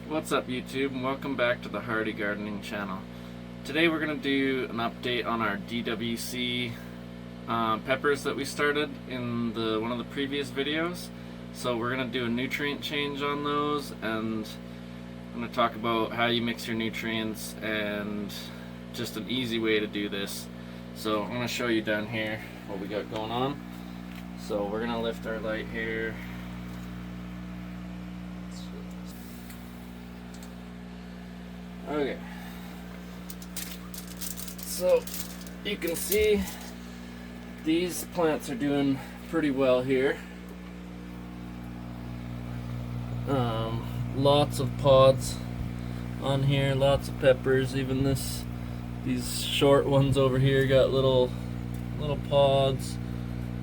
What's up YouTube, and welcome back to the Hardy Gardening channel. Today we're going to do an update on our DWC peppers that we started in one of the previous videos. So we're going to do a nutrient change on those, and I'm going to talk about how you mix your nutrients and just an easy way to do this. So I'm going to show you down here what we got going on. So we're going to lift our light here. Okay, so you can see these plants are doing pretty well here. Lots of pods on here, lots of peppers. Even these short ones over here got little pods.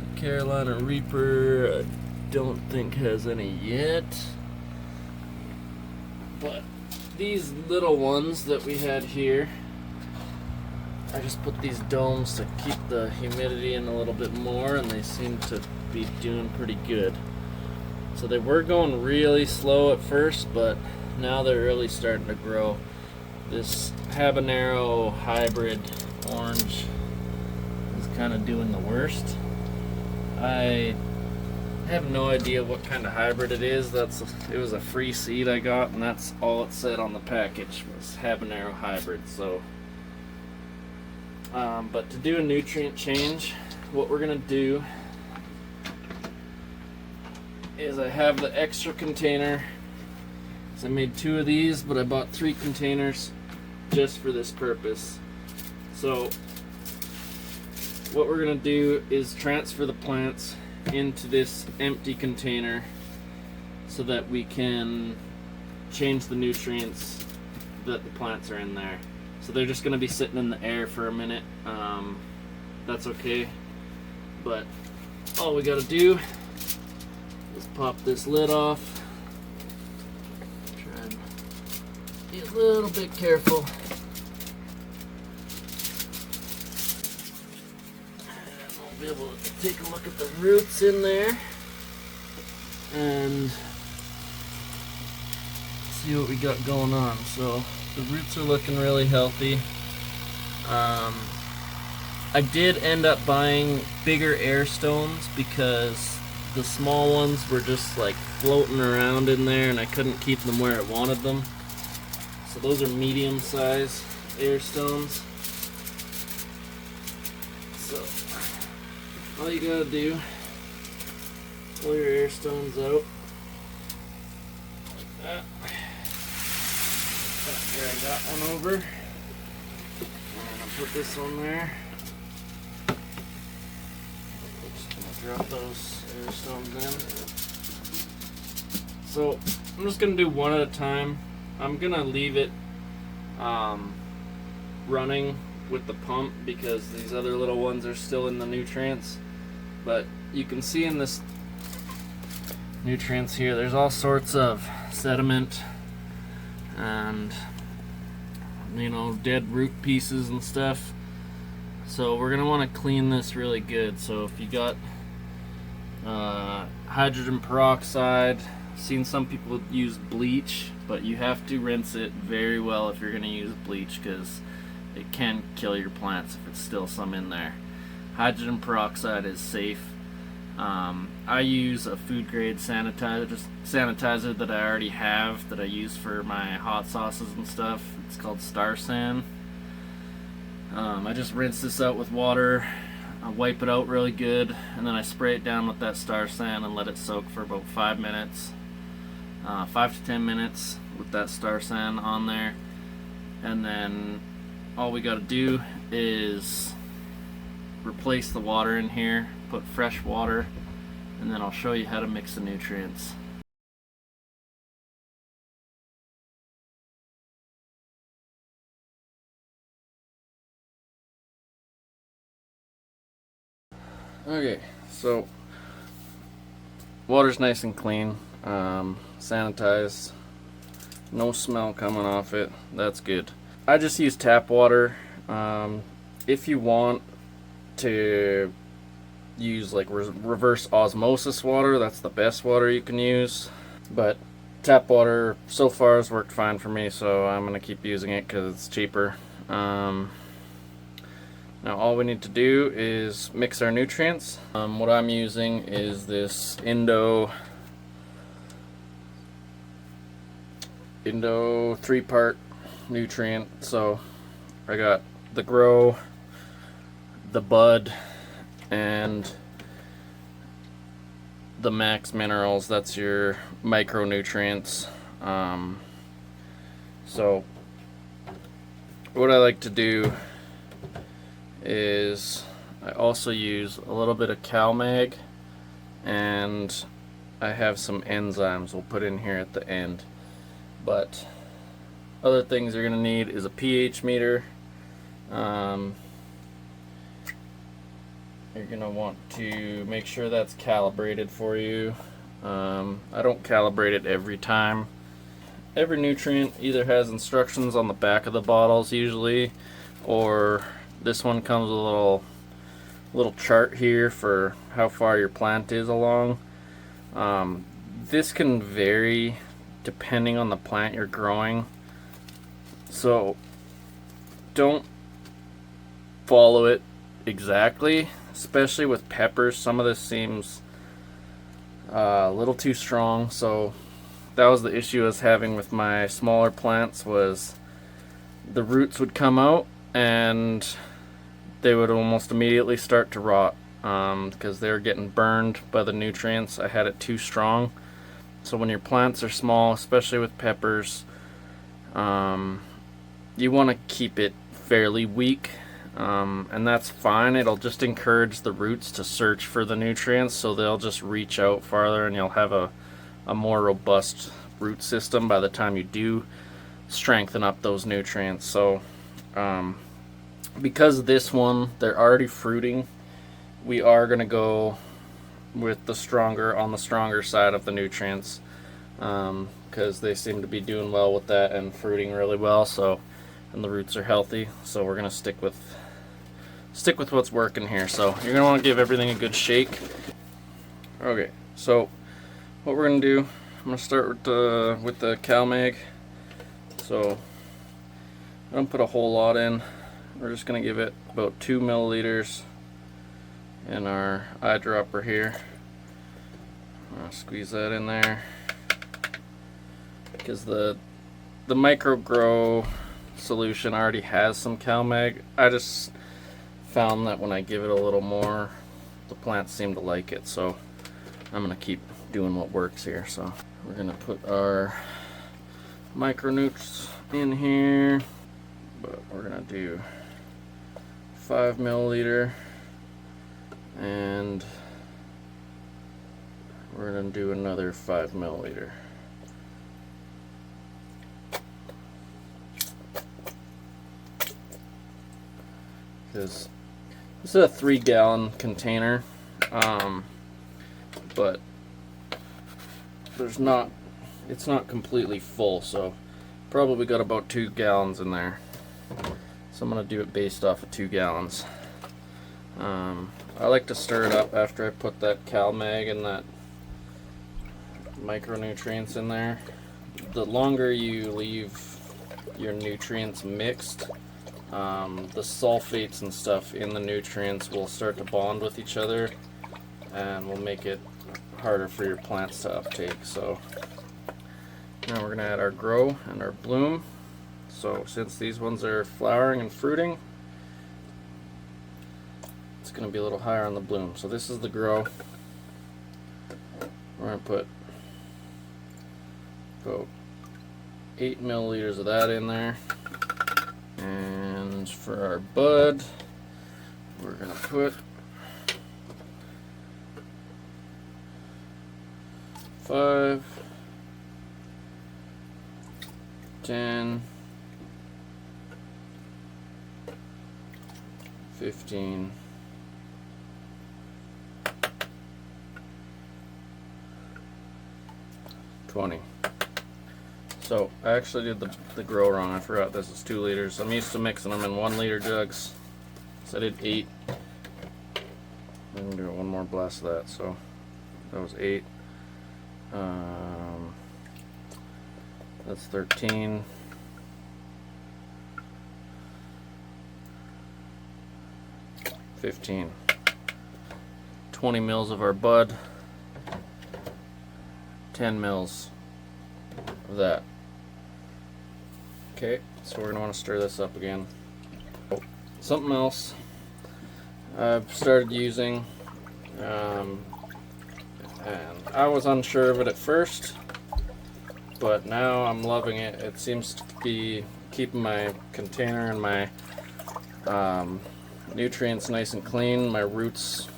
The Carolina Reaper, I don't think has any yet, but these little ones that we had here, I just put these domes to keep the humidity in a little bit more, and they seem to be doing pretty good. So they were going really slow at first, but now they're really starting to grow. This habanero hybrid orange is kind of doing the worst. I have no idea what kind of hybrid it is. It was a free seed I got, and that's all it said on the package was habanero hybrid. So but to do a nutrient change, what we're gonna do is I have the extra container. So I made 2 of these, but I bought 3 containers just for this purpose. So what we're gonna do is transfer the plants into this empty container so that we can change the nutrients that the plants are in there. So they're just going to be sitting in the air for a minute. That's okay, but all we got to do is pop this lid off. Try and be a little bit careful. Be able to take a look at the roots in there and see what we got going on. So the roots are looking really healthy. I did end up buying bigger air stones because the small ones were just like floating around in there and I couldn't keep them where I wanted them. So those are medium size air stones. So all you gotta do, pull your air stones out like that. Drag that one over, and I'll put this one there. Just gonna drop those air stones in. So I'm just gonna do one at a time. I'm gonna leave it running with the pump because these other little ones are still in the nutrients. But you can see in this nutrients here, there's all sorts of sediment and dead root pieces and stuff. So we're gonna want to clean this really good. So if you got hydrogen peroxide, I've seen some people use bleach, but you have to rinse it very well if you're gonna use bleach because it can kill your plants if it's still some in there. Hydrogen peroxide is safe. I use a food grade sanitizer that I already have that I use for my hot sauces and stuff. It's called Star San. I just rinse this out with water, I wipe it out really good, and then I spray it down with that Star San and let it soak for about 5 minutes. 5 to 10 minutes with that Star San on there, and then all we got to do is replace the water in here, put fresh water, and then I'll show you how to mix the nutrients. Okay, so water's nice and clean, sanitized, no smell coming off it. That's good. I just use tap water. If you want to use like reverse osmosis water, that's the best water you can use. But tap water so far has worked fine for me, so I'm going to keep using it because it's cheaper. Now all we need to do is mix our nutrients. What I'm using is this Indo 3-part nutrient. So I got the Grow, the Bud, and the Max Minerals. That's your micronutrients. So what I like to do is I also use a little bit of CalMag, and I have some enzymes we'll put in here at the end. But other things you're going to need is a pH meter. You're going to want to make sure that's calibrated for you. I don't calibrate it every time. Every nutrient either has instructions on the back of the bottles usually, or this one comes with a little chart here for how far your plant is along. This can vary depending on the plant you're growing, so don't follow it exactly, especially with peppers. Some of this seems a little too strong, so that was the issue I was having with my smaller plants, was the roots would come out and they would almost immediately start to rot because they were getting burned by the nutrients. I had it too strong. So when your plants are small, especially with peppers, you want to keep it fairly weak, and that's fine. It'll just encourage the roots to search for the nutrients, so they'll just reach out farther and you'll have a more robust root system by the time you do strengthen up those nutrients. So because this one, they're already fruiting, we are going to go with the stronger side of the nutrients, because they seem to be doing well with that and fruiting really well. So, and the roots are healthy, so we're going to stick with what's working here. So you're going to want to give everything a good shake. Okay, so what we're going to do, I'm going to start with the CalMag. So I don't put a whole lot in. We're just going to give it about 2 milliliters in our eyedropper here. I'll squeeze that in there because the Micro Grow solution already has some CalMag. I just found that when I give it a little more, the plants seem to like it, so I'm going to keep doing what works here. So we're going to put our micronutes in here, but we're going to do 5 milliliter, and we're going to do another 5 milliliter. Because this is a 3-gallon container, but it's not completely full, so probably got about 2 gallons in there. So I'm going to do it based off of 2 gallons. I like to stir it up after I put that CalMag and that micronutrients in there. The longer you leave your nutrients mixed, the sulfates and stuff in the nutrients will start to bond with each other and will make it harder for your plants to uptake. So now we're going to add our Grow and our Bloom. So since these ones are flowering and fruiting, it's going to be a little higher on the Bloom. So this is the Grow. We're going to put about 8 milliliters of that in there. And for our Bud, we're going to put 5, 10, 15, 20. So I actually did the Grow wrong. I forgot this is 2 liters. I'm used to mixing them in 1 liter jugs. So I did 8. I'm going to do one more blast of that. So that was 8. That's 13. 15. 20 mils of our bud. 10 mils of that. Okay, so we're going to want to stir this up again. Something else I've started using, and I was unsure of it at first, but now I'm loving it. It seems to be keeping my container and my nutrients nice and clean. My roots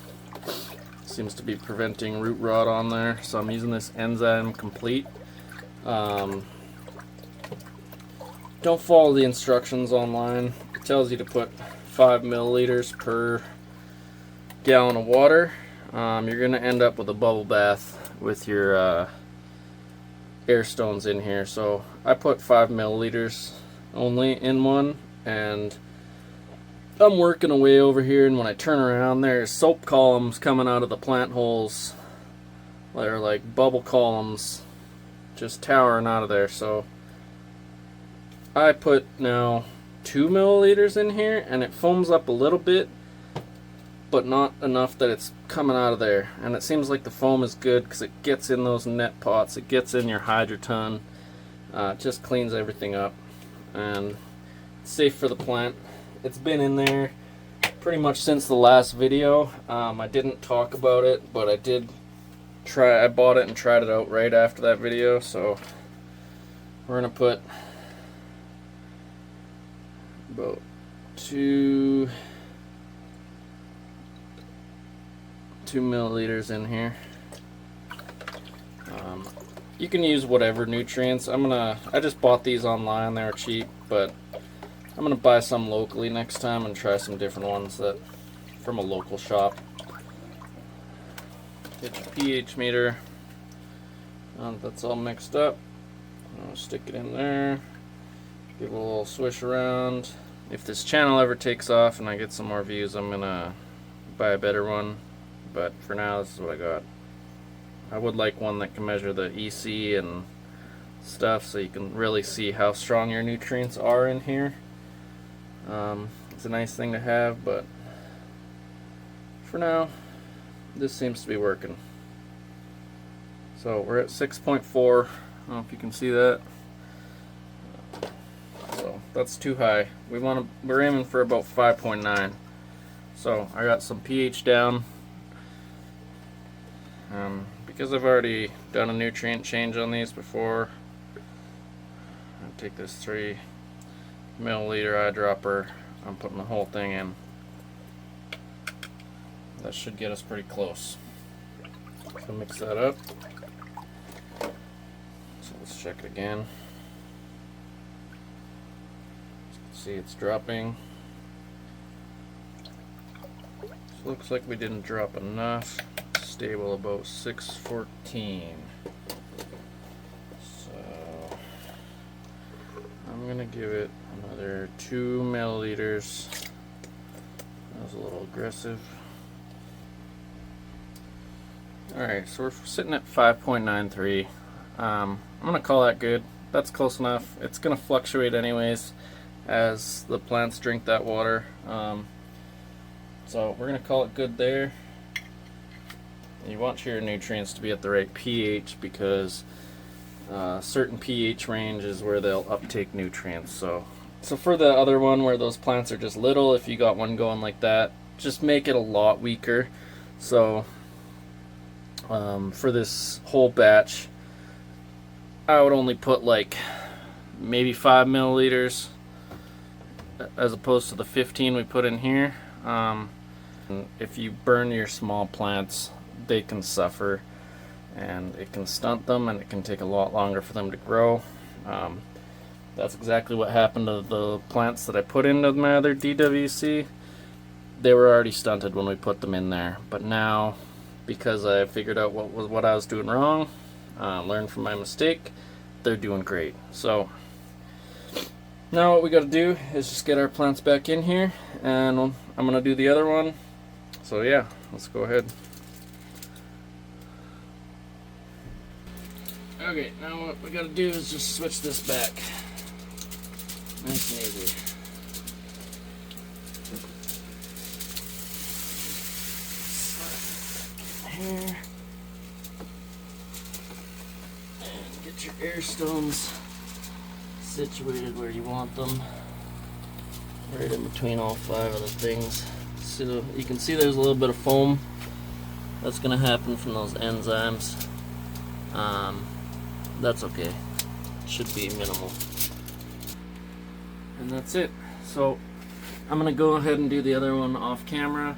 seems to be preventing root rot on there, so I'm using this Enzyme Complete. Don't follow the instructions online. It tells you to put 5 milliliters per gallon of water. You're going to end up with a bubble bath with your air stones in here. So I put 5 milliliters only in one, and I'm working away over here, and when I turn around, there's soap columns coming out of the plant holes. They're like bubble columns just towering out of there. So I put now 2 milliliters in here, and it foams up a little bit, but not enough that it's coming out of there. And it seems like the foam is good because it gets in those net pots, it gets in your hydroton, it just cleans everything up, and it's safe for the plant. It's been in there pretty much since the last video. I didn't talk about it, but I did try. I bought it and tried it out right after that video, so we're gonna put about 2 milliliters in here. You can use whatever nutrients. I just bought these online, they were cheap, but I'm gonna buy some locally next time and try some different ones that from a local shop. Get your pH meter. That's all mixed up. I'll stick it in there. Give it a little swish around. If this channel ever takes off and I get some more views, I'm gonna buy a better one. But for now, this is what I got. I would like one that can measure the EC and stuff, so you can really see how strong your nutrients are in here. It's a nice thing to have, but for now, this seems to be working. So we're at 6.4. I don't know if you can see that. So that's too high. We're aiming for about 5.9. So I got some pH down. Because I've already done a nutrient change on these before, I'll take this 3 milliliter eyedropper. I'm putting the whole thing in. That should get us pretty close. So mix that up. So let's check it again. See, it's dropping. So looks like we didn't drop enough. Stable about 614. So I'm gonna give it another 2 milliliters. That was a little aggressive. Alright, so we're sitting at 5.93. I'm gonna call that good. That's close enough. It's gonna fluctuate anyways as the plants drink that water. So we're gonna call it good there. You want your nutrients to be at the right pH because certain pH range is where they'll uptake nutrients. So for the other one where those plants are just little, if you got one going like that, just make it a lot weaker. So for this whole batch, I would only put like maybe 5 milliliters as opposed to the 15 we put in here. If you burn your small plants, they can suffer and it can stunt them, and it can take a lot longer for them to grow. That's exactly what happened to the plants that I put into my other DWC. They were already stunted when we put them in there, but now, because I figured out what I was doing wrong, learned from my mistake, they're doing great. So now what we got to do is just get our plants back in here, and I'm going to do the other one. So yeah, let's go ahead. Okay, now what we gotta do is just switch this back. Nice and easy. Here. And get your air stones situated where you want them. Right in between all 5 of the things. So you can see there's a little bit of foam. That's gonna happen from those enzymes. That's okay. It should be minimal. And that's it. So I'm gonna go ahead and do the other one off camera.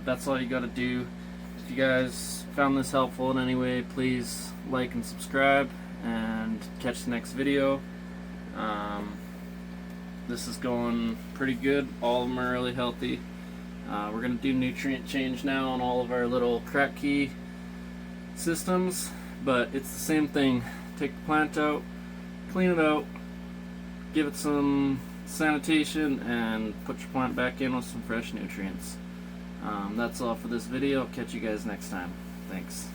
That's all you gotta do. If you guys found this helpful in any way, please like and subscribe and catch the next video. This is going pretty good. All of them are really healthy. We're gonna do nutrient change now on all of our little crack key systems, but it's the same thing. Take the plant out, clean it out, give it some sanitation, and put your plant back in with some fresh nutrients. That's all for this video. I'll catch you guys next time. Thanks.